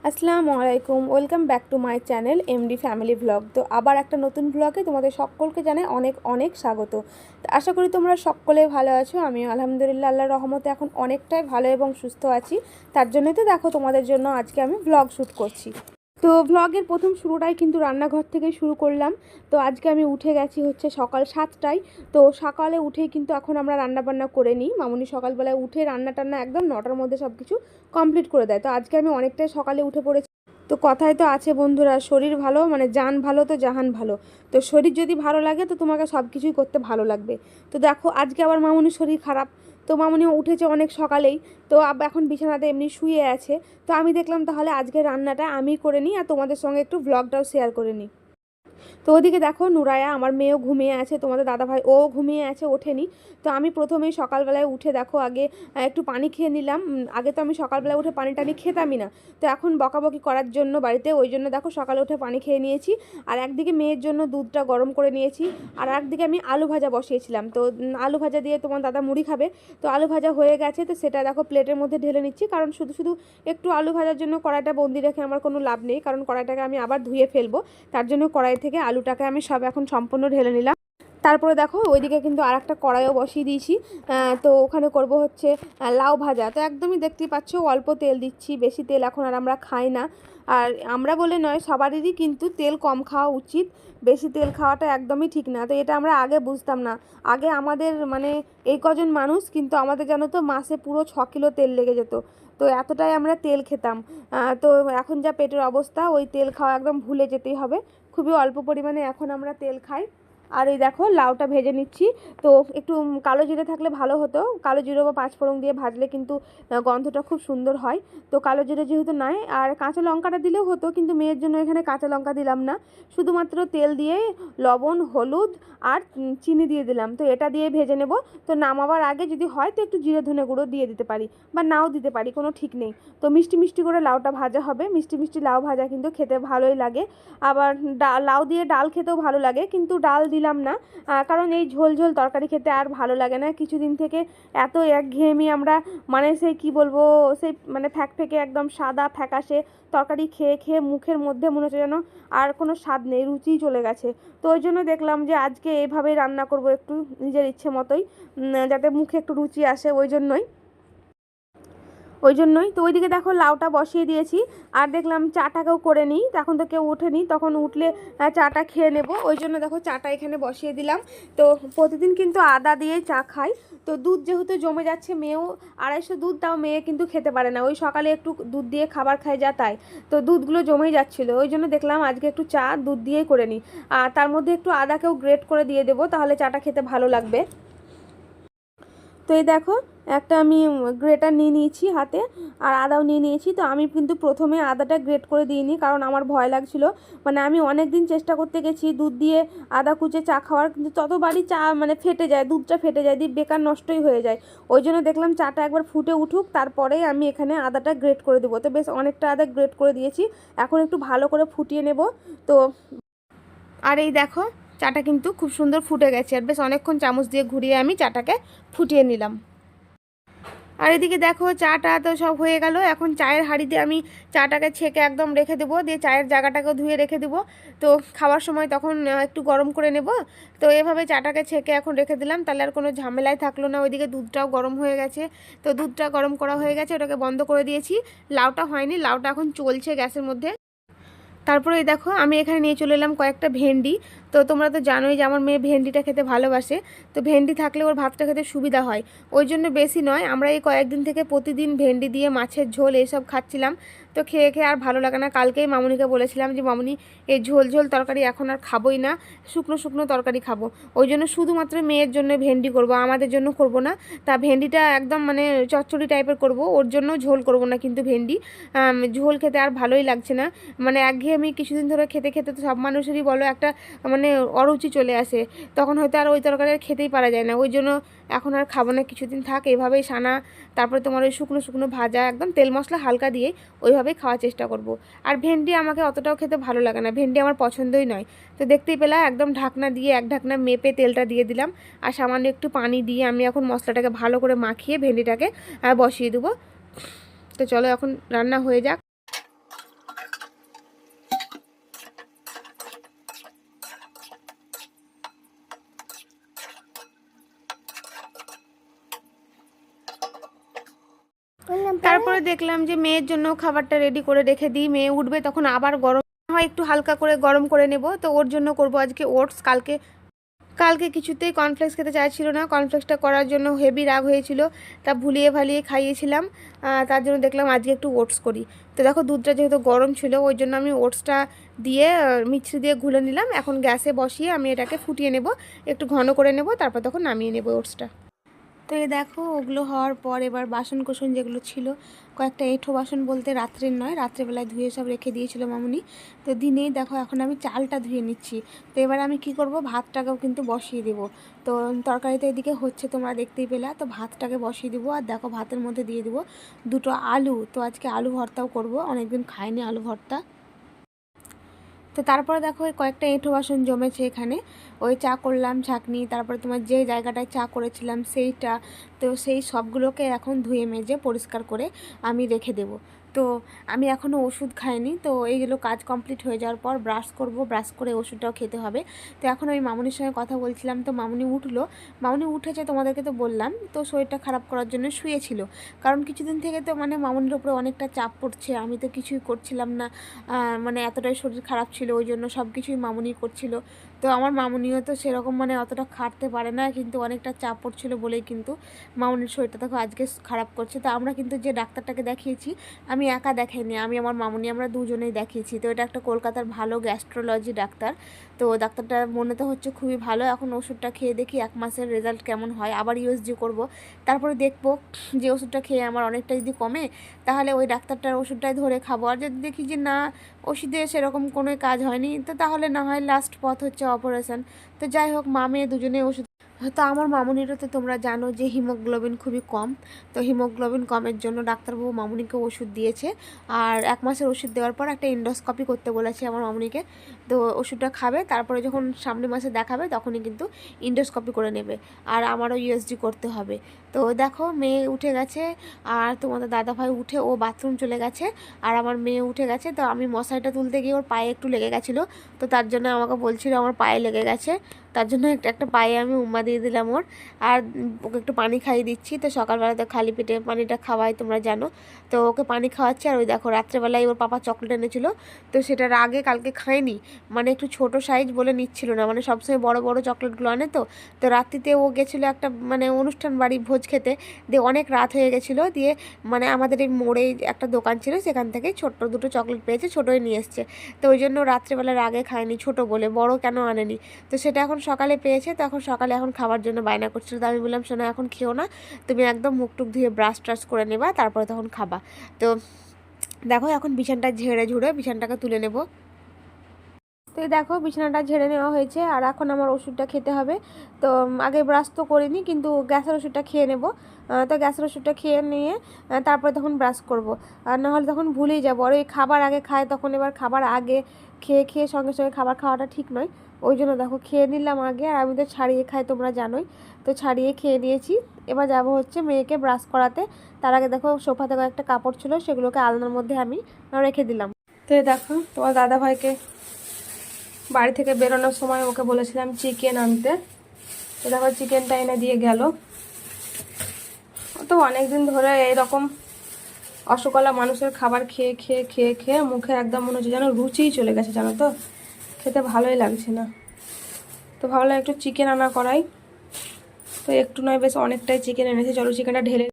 আসসালামু আলাইকুম, welcome back to my channel MD family vlog. তো আবার একটা নতুন ভ্লগে তোমাদের সকলকে জানাই অনেক অনেক স্বাগত। তো আশা করি তোমরা সকলে ভালো আছো। আমিও আলহামদুলিল্লাহ আল্লাহর রহমতে এখন অনেকটাই ভালো এবং সুস্থ আছি। তার জন্যই তো দেখো তোমাদের জন্য আজকে আমি ভ্লগ শ্যুট করছি। তো ভ্লগের প্রথম শুরুটাই কিন্তু রান্নাঘর থেকে শুরু করলাম। তো আজকে আমি উঠে গেছি হচ্ছে সকাল 7টায়। তো সকালে উঠেই কিন্তু এখন আমরা রান্নাবান্না করে নিই। মামুনি সকালবেলায় উঠে রান্না টান্না একদম 9টার মধ্যে সব কিছু কমপ্লিট করে দেয়। তো আজকে আমি অনেকটাই সকালে উঠে পড়েছি। তো কথায় তো আছে বন্ধুরা, শরীর ভালো মানে জান ভালো তো জাহান ভালো। তো শরীর যদি ভালো লাগে তো তোমাকে সব কিছুই করতে ভালো লাগবে। তো দেখো আজকে আবার মামুনির শরীর খারাপ। তো মামুনিও উঠেছে অনেক সকালেই। তো এখন বিছানাতে এমনি শুয়ে আছে। তো আমি দেখলাম তাহলে আজকে রান্নাটা আমি করে নিই আর তোমাদের সঙ্গে একটু ব্লগটাও শেয়ার করে নিই। তো ওদিকে দেখো নুরায়া আমার মেয়েও ঘুমিয়ে আছে, তোমাদের দাদাভাই ও ঘুমিয়ে আছে, ওঠেনি। তো আমি প্রথমেই সকালবেলায় উঠে দেখো আগে একটু পানি খেয়ে নিলাম। আগে তো আমি সকালবেলায় উঠে পানি টানি খেতামই না। তো এখন বকাবকি করার জন্য বাড়িতে ওই জন্য দেখো সকালে উঠে পানি খেয়ে নিয়েছি। আর একদিকে মেয়ের জন্য দুধটা গরম করে নিয়েছি। আর একদিকে আমি আলু ভাজা বসিয়েছিলাম। তো আলু ভাজা দিয়ে তোমার দাদা মুড়ি খাবে। তো আলু ভাজা হয়ে গেছে, তো সেটা দেখো প্লেটের মধ্যে ঢেলে নিচ্ছি। কারণ শুধু শুধু একটু আলু ভাজার জন্য কড়াইটা বন্দি রেখে আমার কোনো লাভ নেই, কারণ কড়াইটাকে আমি আবার ধুয়ে ফেলবো। তার জন্য কড়াই থেকে আলুটাকে আমি সব এখন সম্পূর্ণ ঢেলে নিলাম। তারপরে দেখো ওইদিকে কিন্তু আর একটা কড়াইও বসিয়ে দিয়েছি। তো ওখানে করব হচ্ছে লাউ ভাজা। তো একদমই দেখতেই পাচ্ছ অল্প তেল দিচ্ছি, বেশি তেল এখন আর আমরা খাই না। আর আমরা বলে নয়, সবারই কিন্তু তেল কম খাওয়া উচিত। বেশি তেল খাওয়াটা একদমই ঠিক না। তো এটা আমরা আগে বুঝতাম না। আগে আমাদের মানে এই কজন মানুষ কিন্তু আমাদের জানো তো মাসে পুরো 6 কিলো তেল লেগে যেত। তো এতটাই আমরা তেল খেতাম। তো এখন যা পেটের অবস্থা, ওই তেল খাওয়া একদম ভুলে যেতেই হবে। খুবই অল্প পরিমাণে এখন আমরা তেল খাই। আর এই দেখো লাউটা ভেজে নিচ্ছি। তো একটু কালো জিরে থাকলে ভালো হতো, কালো জিরে বা পাঁচফোড়ন দিয়ে ভাজলে কিন্তু গন্ধটা খুব সুন্দর হয়। তো কালো জিরে যেহেতু নাই, আর কাঁচা লঙ্কাটা দিলেও হতো, কিন্তু মেয়ের জন্য এখানে কাঁচা লঙ্কা দিলাম না। শুধুমাত্র তেল দিয়ে লবণ, হলুদ আর চিনি দিয়ে দিলাম। তো এটা দিয়ে ভেজে নেব। তো নামাবার আগে যদি হয় তো একটু জিরে ধনে গুঁড়ো দিয়ে দিতে পারি বা নাও দিতে পারি, কোনো ঠিক নেই। তো মিষ্টি মিষ্টি করে লাউটা ভাজা হবে। মিষ্টি মিষ্টি লাউ ভাজা কিন্তু খেতে ভালোই লাগে। আবার লাউ দিয়ে ডাল খেতেও ভালো লাগে, কিন্তু ডাল দিলাম না। কারণ এই ঝোল ঝোল তরকারি খেতে আর ভালো লাগে না। কিছুদিন থেকে এত একঘেয়েমি আমরা, মানে সেই কি বলবো, সেই মানে ফ্যাকে একদম সাদা ফ্যাকাশে তরকারি খেয়ে খেয়ে মুখের মধ্যে মনে হচ্ছে যেন আর কোনো স্বাদ নেই, রুচিই চলে গেছে। তো ওই জন্য দেখলাম যে আজকে এইভাবেই রান্না করব, একটু নিজের ইচ্ছে মতোই, যাতে মুখে একটু রুচি আসে। ওই জন্যই তো ওইদিকে দেখো লাউটা বসিয়ে দিয়েছি। আর দেখলাম চাটাকেও করে নিই, এখন তো কেউ ওঠেনি, তখন উঠলে চাটা খেয়ে নেব। ওই জন্য দেখো চাটা এখানে বসিয়ে দিলাম। তো প্রতিদিন কিন্তু আদা দিয়েই চা খাই। তো দুধ যেহেতু জমে যাচ্ছে, মেয়েও 250 দুধ, তাও মেয়ে কিন্তু খেতে পারে না। ওই সকালে একটু দুধ দিয়ে খাবার খায় যা তাই। তো দুধগুলো জমেই যাচ্ছিলো, ওই জন্য দেখলাম আজকে একটু চা দুধ দিয়েই করে নিই। আর তার মধ্যে একটু আদাকেও গ্রেট করে দিয়ে দেবো, তাহলে চাটা খেতে ভালো লাগবে। তো এই দেখো একটা আমি গ্রেটার নিয়ে নিয়েছি হাতে, আর আদাও নিয়ে নিয়েছি। তো আমি কিন্তু প্রথমে আদাটা গ্রেট করে দিইনি, কারণ আমার ভয় লাগছিল। মানে আমি অনেক দিন চেষ্টা করতে গেছি দুধ দিয়ে আদা কুচে চা খাওয়ার, কিন্তু ততবারই চা মানে ফেটে যায়, দুধটা ফেটে যায়, দিয়ে বেকার নষ্টই হয়ে যায়। ওই জন্য দেখলাম চাটা একবার ফুটে উঠুক, তারপরেই আমি এখানে আদাটা গ্রেট করে দেবো। তো বেশ অনেকটা আদা গ্রেট করে দিয়েছি, এখন একটু ভালো করে ফুটিয়ে নেব। তো আর এই দেখো চাটা কিন্তু খুব সুন্দর ফুটে গেছে, আর বেশ অনেকক্ষণ চামচ দিয়ে ঘুরিয়ে আমি চাটাকে ফুটিয়ে নিলাম। আর এদিকে দেখো চাটা তো সব হয়ে গেল। এখন চায়ের হাঁড়িতে আমি চাটাকে ছেঁকে একদম রেখে দেবো, দিয়ে চায়ের জায়গাটাকেও ধুয়ে রেখে দেবো। তো খাওয়ার সময় তখন একটু গরম করে নেব। তো এভাবে চাটাকে ছেঁকে এখন রেখে দিলাম, তাহলে আর কোনো ঝামেলাই থাকলো না। ওইদিকে দুধটাও গরম হয়ে গেছে। তো দুধটা গরম করা হয়ে গেছে, ওটাকে বন্ধ করে দিয়েছি। লাউটা হয়নি, লাউটা এখন চলছে গ্যাসের মধ্যে। তারপরে এই দেখো আমি এখানে নিয়ে চলে এলাম কয়েকটা ভেন্ডি। তো তোমরা তো জানোই যে আমার মেয়ে ভেন্ডিটা খেতে ভালোবাসে। তো ভেন্ডি থাকলে ওর ভাতটা খেতে সুবিধা হয়। ওই জন্য বেশি নয়, আমরা এই কয়েকদিন থেকে প্রতিদিন ভেন্ডি দিয়ে মাছের ঝোল এইসব খাচ্ছিলাম। তো খেয়ে খেয়ে আর ভালো লাগে না। কালকেই মামুনিকে বলেছিলাম যে মামুনি এই ঝোল ঝোল তরকারি এখন আর খাবোই না, শুকনো শুকনো তরকারি খাবো। ওই জন্য শুধুমাত্র মেয়ের জন্য ভেন্ডি করব, আমাদের জন্য করব না। তা ভেন্ডিটা একদম মানে চচ্চড়ি টাইপের করব, ওর জন্য ঝোল করব না কিন্তু ভেন্ডি। ঝোল খেতে আর ভালোই লাগছে না। মানে একঘেয়েমি কিছুদিন ধরে খেতে খেতে তো সব মানুষেরই বলো একটা মানে অরুচি চলে আসে, তখন হয়তো আর ওই তরকারি আর খেতেই পারা যায় না। ওই জন্য এখন আর খাবো না, কিছুদিন থাক এইভাবেই সানা। তারপরে তোমার ওই শুকনো শুকনো ভাজা একদম তেল মশলা হালকা দিয়ে ওইভাবেই খাওয়ার চেষ্টা করব। আর ভেন্ডি আমাকে অতটাও খেতে ভালো লাগে না, ভেন্ডি আমার পছন্দই নয়। তো দেখতেই পেলা একদম ঢাকনা দিয়ে এক ঢাকনা মেপে তেলটা দিয়ে দিলাম, আর সামান্য একটু পানি দিয়ে আমি এখন মশলাটাকে ভালো করে মাখিয়ে ভেন্ডিটাকে বসিয়ে দেবো। তো চলো এখন রান্না হয়ে যাক। তারপরে দেখলাম যে মেয়ের জন্য খাবারটা রেডি করে রেখে দিই, মেয়ে উঠবে তখন আবার গরম হয়, একটু হালকা করে গরম করে নেব। তো ওর জন্য করব আজকে ওটস। কালকে কালকে কিছুতেই কর্নফ্লেক্স খেতে চাইছিল না, কর্নফ্লেক্সটা করার জন্য হেভি রাগ হয়েছিল, তা ভুলিয়ে ভালিয়ে খাইয়েছিলাম। তার জন্য দেখলাম আজকে একটু ওটস করি। তো দেখো দুধটা যেহেতু গরম ছিল ওই জন্য আমি ওটসটা দিয়ে মিক্সি দিয়ে গুলে নিলাম। এখন গ্যাসে বসিয়ে আমি এটাকে ফুটিয়ে নেব, একটু ঘন করে নেব, তারপর তখন নামিয়ে নেব ওটসটা। তো এই দেখো ওগুলো হওয়ার পর এবার বাসন কোসন যেগুলো ছিল, কয়েকটা এঁঠো বাসন বলতে রাত্রের নয়, রাত্রেবেলায় ধুয়ে সব রেখে দিয়েছিল মামুনি। তো দিনেই দেখো এখন আমি চালটা ধুয়ে নিচ্ছি। তো এবার আমি কি করব, ভাতটাকেও কিন্তু বসিয়ে দেবো। তো তরকারি তো এদিকে হচ্ছে তোমরা দেখতেই পেলা, তো ভাতটাকে বসিয়ে দেবো। আর দেখো ভাতের মধ্যে দিয়ে দেবো দুটো আলু। তো আজকে আলু ভর্তাও করব, অনেকদিন খাইনি আলু ভর্তা। তো তারপরে দেখো ওই কয়েকটা এঁঠো বাসন জমেছে এখানে, ওই চা করলাম ছাঁকনি, তারপরে তোমার যে জায়গাটায় চা করেছিলাম সেইটা। তো সেই সবগুলোকে এখন ধুয়ে মেজে পরিষ্কার করে আমি রেখে দেব। তো আমি এখনও ওষুধ খাইনি, তো এইগুলো কাজ কমপ্লিট হয়ে যাওয়ার পর ব্রাশ করব, ব্রাশ করে ওষুধটাও খেতে হবে। তো এখন আমি মামুনির সঙ্গে কথা বলছিলাম, তো মামুনি উঠলো, মামুনি উঠেছে তোমাদেরকে তো বললাম, তো শরীরটা খারাপ করার জন্য শুয়েছিল। কারণ কিছুদিন থেকে তো মানে মামুনির উপরে অনেকটা চাপ পড়ছে, আমি তো কিছুই করছিলাম না, মানে এতটাই শরীর খারাপ ছিল, ওই জন্য সব কিছুই মামুনি করছিল। তো আমার মামুনিও তো সেরকম মানে অতটা খাটতে পারে না, কিন্তু অনেকটা চাপ পড়ছিল বলেই কিন্তু মামুনির শরীরটা দেখো আজকে খারাপ করছে। তো আমরা কিন্তু যে ডাক্তারটাকে দেখিয়েছি, আমি একা দেখাইনি, আমি আমার মামুনি আমরা দুজনেই দেখিয়েছি। তো এটা একটা কলকাতার ভালো গ্যাস্ট্রোলজি ডাক্তার। তো ডাক্তারটা মনে তো হচ্ছে খুবই ভালো। এখন ওষুধটা খেয়ে দেখি 1 মাসের রেজাল্ট কেমন হয়, আবার ইউএসজি করব, তারপরে দেখবো যে ওষুধটা খেয়ে আমার অনেকটা যদি কমে তাহলে ওই ডাক্তারটার ওষুধটাই ধরে খাবো। আর যদি দেখি যে না, ওষুধে সেরকম কোনো কাজ হয়নি, তো তাহলে না হয় লাস্ট পথ হচ্ছে অপারেশন। তো যাই হোক, মা মেয়ে দুজনে ওষুধ। তো আমার মামুনিরও তো তোমরা জানো যে হিমোগ্লোবিন খুবই কম। তো হিমোগ্লোবিন কমের জন্য ডাক্তারবাবু মামুনিকে ওষুধ দিয়েছে। আর 1 মাসের ওষুধ দেওয়ার পর একটা এন্ডোস্কপি করতে বলেছে আমার মামুনিকে। তো ওষুধটা খাবে, তারপরে যখন সামনের মাসে দেখাবে তখনই কিন্তু এন্ডোস্কপি করে নেবে। আর আমারও ইউএসজি করতে হবে। তো দেখো মেয়ে উঠে গেছে, আর তোমাদের দাদাভাই উঠে ও বাথরুম চলে গেছে, আর আমার মেয়ে উঠে গেছে। তো আমি মশারিটা তুলতে গিয়ে ওর পায়ে একটু লেগে গেছিলো, তো তার জন্য আমাকে বলছিল আমার পায়ে লেগে গেছে, তার জন্য একটা পায়ে আমি উম্মা দিয়ে দিলাম ওর। আর ওকে একটু পানি খাইয়ে দিচ্ছি। তো সকালবেলাতে খালি পেটে পানিটা খাওয়াই তোমরা জানো। তো ওকে পানি খাওয়াচ্ছি। আর ওই দেখো রাত্রেবেলায় ওর পাপা চকলেট এনেছিলো, তো সেটার আগে কালকে খায়নি, মানে একটু ছোট সাইজ বলে নিচ্ছিল না, মানে সবসময় বড় বড় চকলেটগুলো আনে। তো তো রাত্রিতে ও গেছিলো একটা মানে অনুষ্ঠান বাড়ি ভোজ খেতে, দিয়ে অনেক রাত হয়ে গেছিলো, দিয়ে মানে আমাদের এই মোড়েই একটা দোকান ছিল, সেখান থেকে ছোট্ট দুটো চকলেট পেয়েছে, ছোটোই নিয়ে এসছে। তো ওই জন্য রাত্রেবেলার আগে খায়নি, ছোট বলে, বড় কেন আনেনি। তো সেটা এখন সকালে পেয়েছে, তো এখন সকালে এখন খাবার জন্য বায়না করছিল। তো আমি বললাম শোনো এখন খেও না, তুমি একদম মুখ টুক ধুয়ে ব্রাশ ট্রাশ করে নেবা, তারপরে তখন খাবা। তো দেখো এখন বিছানটা ঝেড়ে ঝুড়ে বিছানটাকে তুলে নেব। তো এই দেখো বিছানাটা ঝেড়ে নেওয়া হয়েছে, আর এখন আমার ওষুধটা খেতে হবে। তো আগে ব্রাশ তো করিনি, কিন্তু গ্যাসের ওষুধটা খেয়ে নেব। তো গ্যাসের ওষুধটা খেয়ে নিয়ে তারপরে তখন ব্রাশ করব, আর নাহলে তখন ভুলেই যাবো। আর ওই খাবার আগে খায় তখন, এবার খাবার আগে খেয়ে খেয়ে সঙ্গে সঙ্গে খাবার খাওয়াটা ঠিক নয়। ওই জন্য দেখো খেয়ে নিলাম আগে, আর আমি তো ছাড়িয়ে খাই তোমরা জানোই। তো ছাড়িয়ে খেয়ে নিয়েছি। এবার যাব হচ্ছে মেয়েকে ব্রাশ করাতে। তার আগে দেখো সোফাতে কয়েকটা কাপড় ছিল, সেগুলোকে আলনার মধ্যে আমি রেখে দিলাম। তো দেখো তোমার দাদাভাইকে বাড়ি থেকে বেরোনোর সময় ওকে বলেছিলাম চিকেন আনতে, তো দেখো চিকেনটা এনে দিয়ে গেল। তো অনেকদিন ধরে এইরকম অসকলা মানুষের খাবার খেয়ে খেয়ে খেয়ে খেয়ে মুখে একদম মনে হচ্ছে যেন রুচিই চলে গেছে, জানো তো, খেতে ভালোই লাগছে না। তো ভাবলাম একটু চিকেন আনা করাই, তো একটু নয় বেশ অনেকটাই চিকেন এনেছে, চলো চিকেনটা ঢেলে।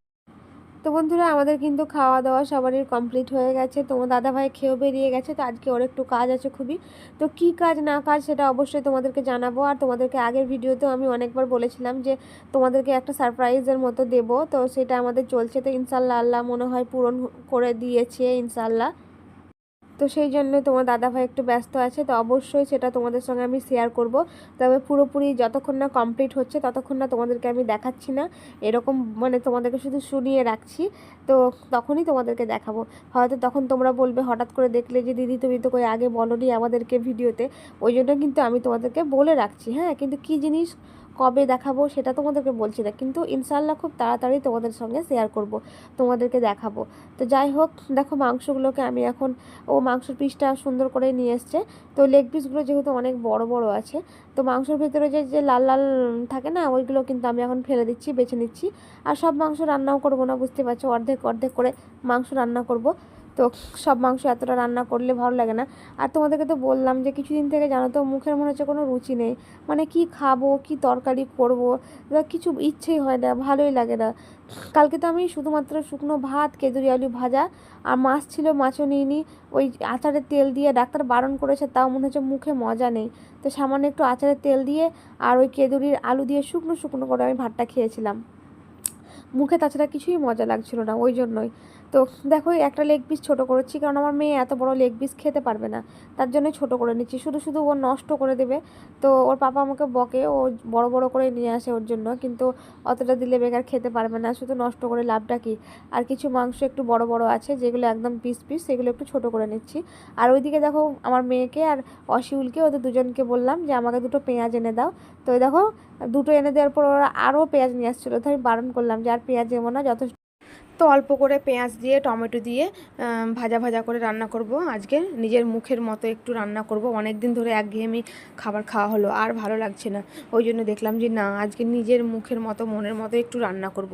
তো বন্ধুরা আমাদের কিন্তু খাওয়া দাওয়া সবারই কমপ্লিট হয়ে গেছে, তোমার দাদাভাই খেয়েও বেরিয়ে গেছে। তো আজকে ওর একটু কাজ আছে খুবই, তো কি কাজ না কাজ সেটা অবশ্যই তোমাদেরকে জানাবো। আর তোমাদেরকে আগের ভিডিওতেও আমি অনেকবার বলেছিলাম যে তোমাদেরকে একটা সারপ্রাইজের মতো দেব, তো সেটা আমাদের চলছে। তো ইনশাল্লাহ আল্লাহ মনে হয় পূরণ করে দিয়েছে ইনশাল্লাহ। তো সেই জন্য তোমার দাদাভাই একটু ব্যস্ত আছে, তো অবশ্যই সেটা তোমাদের সঙ্গে আমি শেয়ার করব। তবে পুরোপুরি যতক্ষণ না কমপ্লিট হচ্ছে ততক্ষণ না তোমাদেরকে আমি দেখাচ্ছি না, এরকম মানে তোমাদেরকে শুধু শুনিয়ে রাখছি। তো তখনই তোমাদেরকে দেখাবো। হয়তো তখন তোমরা বলবে হঠাৎ করে দেখলে যে দিদি তুমি তো কই আগে বলোনি আমাদেরকে ভিডিওতে, ওই জন্য কিন্তু আমি তোমাদেরকে বলে রাখছি। হ্যাঁ, কিন্তু কী জিনিস কবে দেখাবো সেটা তোমাদেরকে বলছি না, কিন্তু ইনশাআল্লাহ খুব তাড়াতাড়ি তোমাদের সঙ্গে শেয়ার করব, তোমাদেরকে দেখাবো। তো যাই হোক, দেখো মাংসগুলোকে আমি এখন, ও মাংসের পিসটা সুন্দর করে নিয়ে এসছে। তো লেগ পিসগুলো যেহেতু অনেক বড় বড় আছে, তো মাংসের ভিতরে যে যে লাল লাল থাকে না, ওইগুলো কিন্তু আমি এখন ফেলে দিচ্ছি, বেছে নিচ্ছি। আর সব মাংস রান্নাও করবো না, বুঝতে পারছো, অর্ধেক অর্ধেক করে মাংস রান্না করব। তো সব মাংস এতটা রান্না করলে ভালো লাগে না। আর তোমাদেরকে তো বললাম যে কিছুদিন থেকে জানো তো মুখের মনে হচ্ছে কোনো রুচি নেই, মানে কি খাবো কি তরকারি করব, কিছু ইচ্ছেই হয় না, ভালোই লাগে না। কালকে তো আমি শুধুমাত্র শুকনো ভাত, কেঁদুরি আলু ভাজা, আর মাছ ছিল, মাছও নিইনি। ওই আচারের তেল দিয়ে ডাক্তার বারণ করেছে, তাও মনে হচ্ছে মুখে মজা নেই, তো সামান্য একটু আচারের তেল দিয়ে আর ওই কেঁদুরির আলু দিয়ে শুকনো শুকনো করে আমি ভাতটা খেয়েছিলাম। মুখে তাছাড়া কিছুই মজা লাগছিল না, ওই জন্যই। তো দেখো একটা লেগ পিস ছোটো করেছি, কারণ আমার মেয়ে এত বড় লেগ পিস খেতে পারবে না, তার জন্যই ছোটো করে নিচ্ছি। শুধু শুধু ও নষ্ট করে দেবে, তো ওর পাপা আমাকে বকে, ও বড় বড় করে নিয়ে আসে ওর জন্য, কিন্তু অতটা দিলে বেকার খেতে পারবে না, শুধু নষ্ট করে লাভটা কি। আর কিছু মাংস একটু বড় বড় আছে যেগুলো একদম পিস পিস, সেগুলো একটু ছোটো করে নিচ্ছি। আর ওইদিকে দেখো আমার মেয়েকে আর অশিউলকে, ওদের দুজনকে বললাম যে আমাকে দুটো পেঁয়াজ এনে দাও। তো দেখো দুটো এনে দেওয়ার পর ওরা আরও পেঁয়াজ নিয়ে আসছিলো, তো আমি বারণ করলাম যে আর পেঁয়াজ দেবো না, যথেষ্ট। তো অল্প করে পেঁয়াজ দিয়ে টমেটো দিয়ে ভাজা ভাজা করে রান্না করব আজকে, নিজের মুখের মতো একটু রান্না করব। অনেক দিন ধরে একঘেয়েমি খাবার খাওয়া হলো, আর ভালো লাগছে না, ওই জন্য দেখলাম যে না, আজকে নিজের মুখের মতো মনের মতো একটু রান্না করব।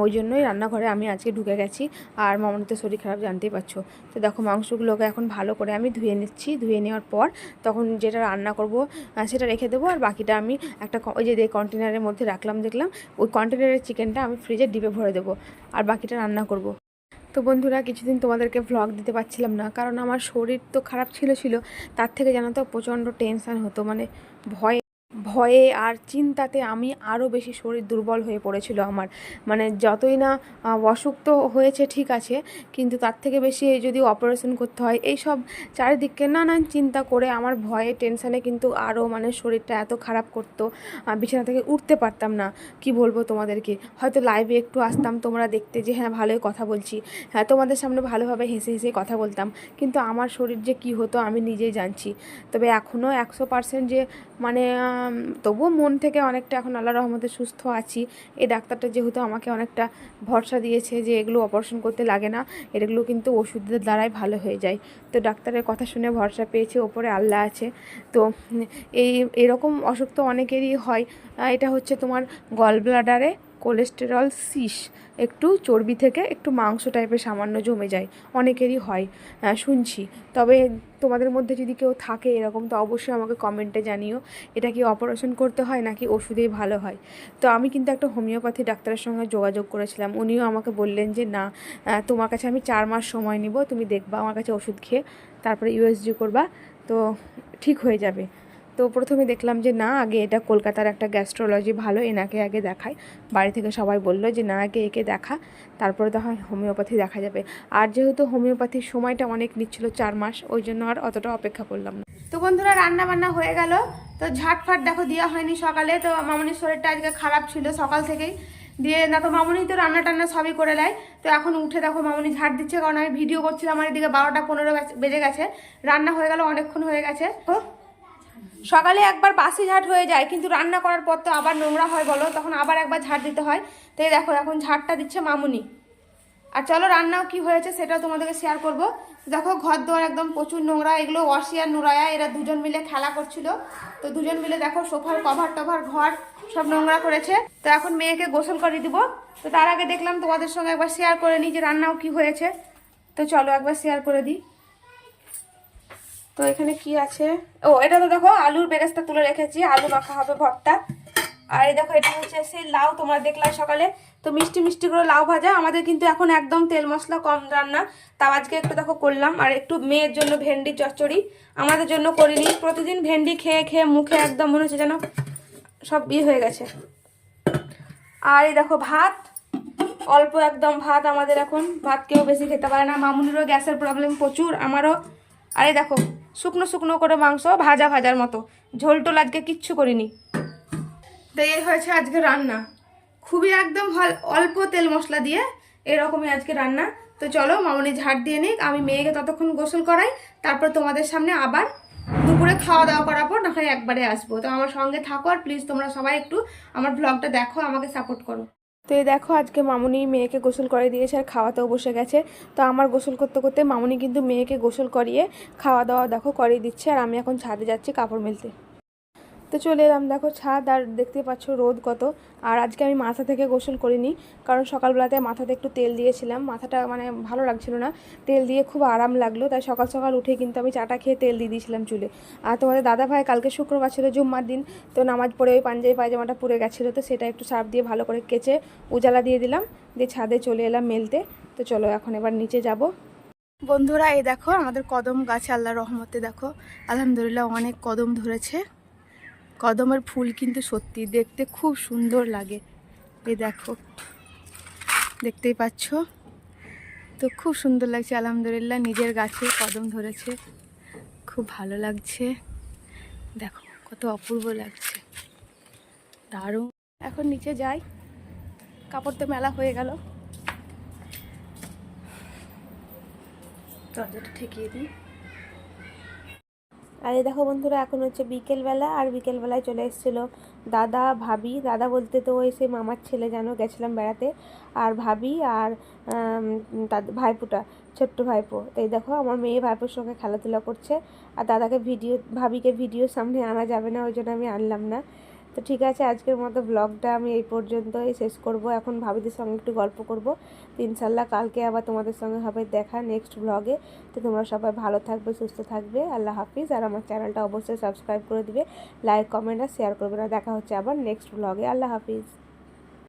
ওই জন্যই রান্নাঘরে আমি আজকে ঢুকে গেছি। আর মামনি তো শরীর খারাপ, জানতেই পারছো। তো দেখো মাংসগুলোকে এখন ভালো করে আমি ধুয়ে নিচ্ছি, ধুয়ে নেওয়ার পর তখন যেটা রান্না করব সেটা রেখে দেবো। আর বাকিটা আমি একটা ওই যে কন্টেনারের মধ্যে রাখলাম, দেখলাম ওই কন্টেনারের চিকেনটা আমি ফ্রিজে ডিপে ভরে দেবো, আর বাকিটা রান্না করব। তো বন্ধুরা, কিছুদিন তোমাদেরকে ভ্লগ দিতে পারছিলাম না, কারণ আমার শরীর তো খারাপ ছিল, তার থেকে জানো তো প্রচণ্ড টেনশান হতো, মানে ভয়ে ভয়ে আর চিন্তাতে আমি আরও বেশি শরীর দুর্বল হয়ে পড়েছিল আমার। মানে যতই না অসুখ তো হয়েছে ঠিক আছে, কিন্তু তার থেকে বেশি যদি অপারেশন করতে হয়, এই সব চারিদিককে নানান চিন্তা করে আমার ভয়ে টেনশানে কিন্তু আরও মানে শরীরটা এত খারাপ করতো, বিছানা থেকে উঠতে পারতাম না। কি বলবো তোমাদেরকে, হয়তো লাইভে একটু আসতাম তোমরা দেখতে যে হ্যাঁ ভালোই কথা বলছি, হ্যাঁ তোমাদের সামনে ভালোভাবে হেসে হেসে কথা বলতাম, কিন্তু আমার শরীর যে কি হতো আমি নিজেই জানছি। তবে এখনও 100% যে মানে তবুও মন থেকে অনেকটা এখন আল্লাহর রহমতে সুস্থ আছি। এই ডাক্তারটা যেহেতু আমাকে অনেকটা ভরসা দিয়েছে যে এগুলো অপারেশন করতে লাগে না, এগুলো কিন্তু ওষুধের দ্বারাই ভালো হয়ে যায়। তো ডাক্তারের কথা শুনে ভরসা পেয়েছে, ওপরে আল্লাহ আছে। তো এরকম অসুখ তো অনেকেরই হয়। এটা হচ্ছে তোমার গল ব্লাডারে কোলেস্টেরল সিস, একটু চর্বি থেকে একটু মাংস টাইপের সামান্য জমে যায়, অনেকেরই হয় শুনছি। তবে তোমাদের মধ্যে যদি কেউ থাকে এরকম, তো অবশ্যই আমাকে কমেন্টে জানিও, এটা কি অপারেশন করতে হয় নাকি ওষুধেই ভালো হয়। তো আমি কিন্তু একটা হোমিওপ্যাথি ডাক্তারের সঙ্গে যোগাযোগ করেছিলাম, উনিও আমাকে বললেন যে না, তোমার কাছে আমি 4 মাস সময় নিব, তুমি দেখবা আমার কাছে ওষুধ খেয়ে, তারপরে ইউএসজি করবা, তো ঠিক হয়ে যাবে। তো প্রথমে দেখলাম যে না, আগে এটা কলকাতার একটা গ্যাস্ট্রোলজি ভালো, এনাকে আগে দেখায়। বাড়ি থেকে সবাই বললো যে না, আগে একে দেখা, তারপরে তো হয় হোমিওপ্যাথি দেখা যাবে। আর যেহেতু হোমিওপ্যাথির সময়টা অনেক নিচ্ছিল 4 মাস, ওই জন্য আর অতটা অপেক্ষা করলাম না। তো বন্ধুরা, রান্না বান্না হয়ে গেল। তো ঝাটফাট দেখো দেওয়া হয়নি সকালে, তো মামনির শরীরটা আজকে খারাপ ছিল সকাল থেকেই, দিয়ে দেখো মামনি তো রান্না টান্না সবই করে নেয়। তো এখন উঠে দেখো মামনি ঝাড় দিচ্ছে, কারণ আমি ভিডিও করছিলাম, আমার এদিকে 12টা 15 বেজে গেছে, রান্না হয়ে গেল অনেকক্ষণ হয়ে গেছে। তো সকালে একবার বাসি ঝাঁট হয়ে যায়, কিন্তু রান্না করার পর তো আবার নোংরা হয় বলো, তখন আবার একবার ঝাঁট দিতে হয়। তো এই দেখো এখন ঝাঁটটা দিচ্ছে মামুনি। আর চলো রান্নাও কি হয়েছে সেটাও তোমাদেরকে শেয়ার করব। দেখো ঘর দোয়ার একদম প্রচুর নোংরা, এগুলো ওয়াসি আর নুরায়া এরা দুজন মিলে খেলা করছিল, তো দুজন মিলে দেখো সোফার কভার টভার ঘর সব নোংরা করেছে। তো এখন মেয়েকে গোসল করে দিব। তো তার আগে দেখলাম তোমাদের সঙ্গে একবার শেয়ার করে নিই যে রান্নাও কি হয়েছে। তো চলো একবার শেয়ার করে দিই। তো এখানে কি আছে, ও এটা তো দেখো আলুর বেরেস্তা তুলে রেখেছি, আলু মাখা হবে ভর্তা। আর এই দেখো এটা হচ্ছে সেই লাউ, তোমরা দেখলাম সকালে, তো মিষ্টি মিষ্টি করে লাউ ভাজা। আমাদের কিন্তু এখন একদম তেল মশলা কম রান্না, তাও আজকে একটু দেখো করলাম। আর একটু মেয়ের জন্য ভেন্ডি চচ্চড়ি, আমাদের জন্য করিনি, প্রতিদিন ভেন্ডি খেয়ে খেয়ে মুখে একদম মনে হচ্ছে যেন সব হয়ে গেছে। আর এই দেখো ভাত, অল্প একদম ভাত, আমাদের এখন ভাত কেউ বেশি খেতে পারে না, মামুনিরও গ্যাসের প্রবলেম প্রচুর, আমারও। আর এই দেখো শুকনো শুকনো করে মাংস, ভাজা ভাজার মতো, ঝোল টোল আজকে কিচ্ছু করিনি। তো এই হয়েছে আজকে রান্না, খুবই একদম অল্প তেল মশলা দিয়ে এরকমই আজকে রান্না। তো চলো মামনি ঝাড় দিয়ে নিক, আমি মেয়েকে ততক্ষণ গোসল করাই, তারপর তোমাদের সামনে আবার দুপুরে খাওয়া দাওয়া করার পর না হয় একবারে আসবো। তো আমার সঙ্গে থাকো আর প্লিজ তোমরা সবাই একটু আমার ব্লগটা দেখো, আমাকে সাপোর্ট করো। তো এই দেখো আজকে মামুনি মেয়েকে গোসল করে দিয়েছে আর খাওয়াতেও বসে গেছে। তো আমার গোসল করতে করতে মামুনি কিন্তু মেয়েকে গোসল করিয়ে খাওয়া দাওয়া দেখো করিয়ে দিচ্ছে, আর আমি এখন ছাদে যাচ্ছি কাপড় মেলতে। তো চলে এলাম, দেখো ছাদ, আর দেখতে পাচ্ছ রোদ কত। আর আজকে আমি মাথা থেকে গোসল করিনি, কারণ সকালবেলাতে মাথাতে একটু তেল দিয়েছিলাম, মাথাটা মানে ভালো লাগছিল না, তেল দিয়ে খুব আরাম লাগলো, তাই সকাল সকাল উঠে কিন্তু আমি চাটা খেয়ে তেল দিয়ে দিয়েছিলাম চুলে। আর তোমাদের দাদা ভাই কালকে শুক্রবার ছিল, জুম্মার দিন, তো নামাজ পড়ে ওই পাঞ্জাবি পায়জামাটা পুড়ে গেছিলো, তো সেটা একটু সার্ফ দিয়ে ভালো করে কেচে উজালা দিয়ে দিলাম, দিয়ে ছাদে চলে এলাম মেলতে। তো চলো এখন এবার নিচে যাব। বন্ধুরা এই দেখো আমাদের কদম গাছে আল্লাহর রহমতে দেখো আলহামদুলিল্লাহ অনেক কদম ধরেছে। কদমের ফুল কিন্তু সত্যি দেখতে খুব সুন্দর লাগে, এই দেখো দেখতেই পাচ্ছ, তো খুব সুন্দর লাগছে আলহামদুলিল্লাহ, নিজের গাছে কদম ধরেছে, খুব ভালো লাগছে, দেখো কত অপূর্ব লাগছে, দারুণ। এখন নিচে যাই, কাপড় তো মেলা হয়ে গেল, দরজাটা ঠেকিয়ে দিই। আর এই দেখো বন্ধুরা এখন হচ্ছে বিকেলবেলা, আর বিকেলবেলায় চলে এসেছিলো দাদা ভাবি, দাদা বলতে তো ওই সে মামার ছেলে জানো, গেছিলাম বেড়াতে, আর ভাবি আর তাদের ভাইপোটা, ছোট্ট ভাইপো। তো এই দেখো আমার মেয়ে ভাইপোর সঙ্গে খেলাধুলা করছে, আর দাদাকে ভাবিকে ভিডিওর সামনে আনা যাবে না, ওই জন্য আমি আনলাম না। তো ঠিক আছে, আজকের মতো ব্লগটা আমি এই পর্যন্তই শেষ করব। এখন ভাবিদের সঙ্গে একটু গল্প করব, তো ইনশাল্লাহ কালকে আবার তোমাদের সঙ্গে হবে দেখা নেক্সট ব্লগে। তো তোমরা সবাই ভালো থাকবে, সুস্থ থাকবে, আল্লাহ হাফিজ। আর আমার চ্যানেলটা অবশ্যই সাবস্ক্রাইব করে দিবে, লাইক কমেন্ট আর শেয়ার করবে না। দেখা হচ্ছে আবার নেক্সট ব্লগে, আল্লাহ হাফিজ।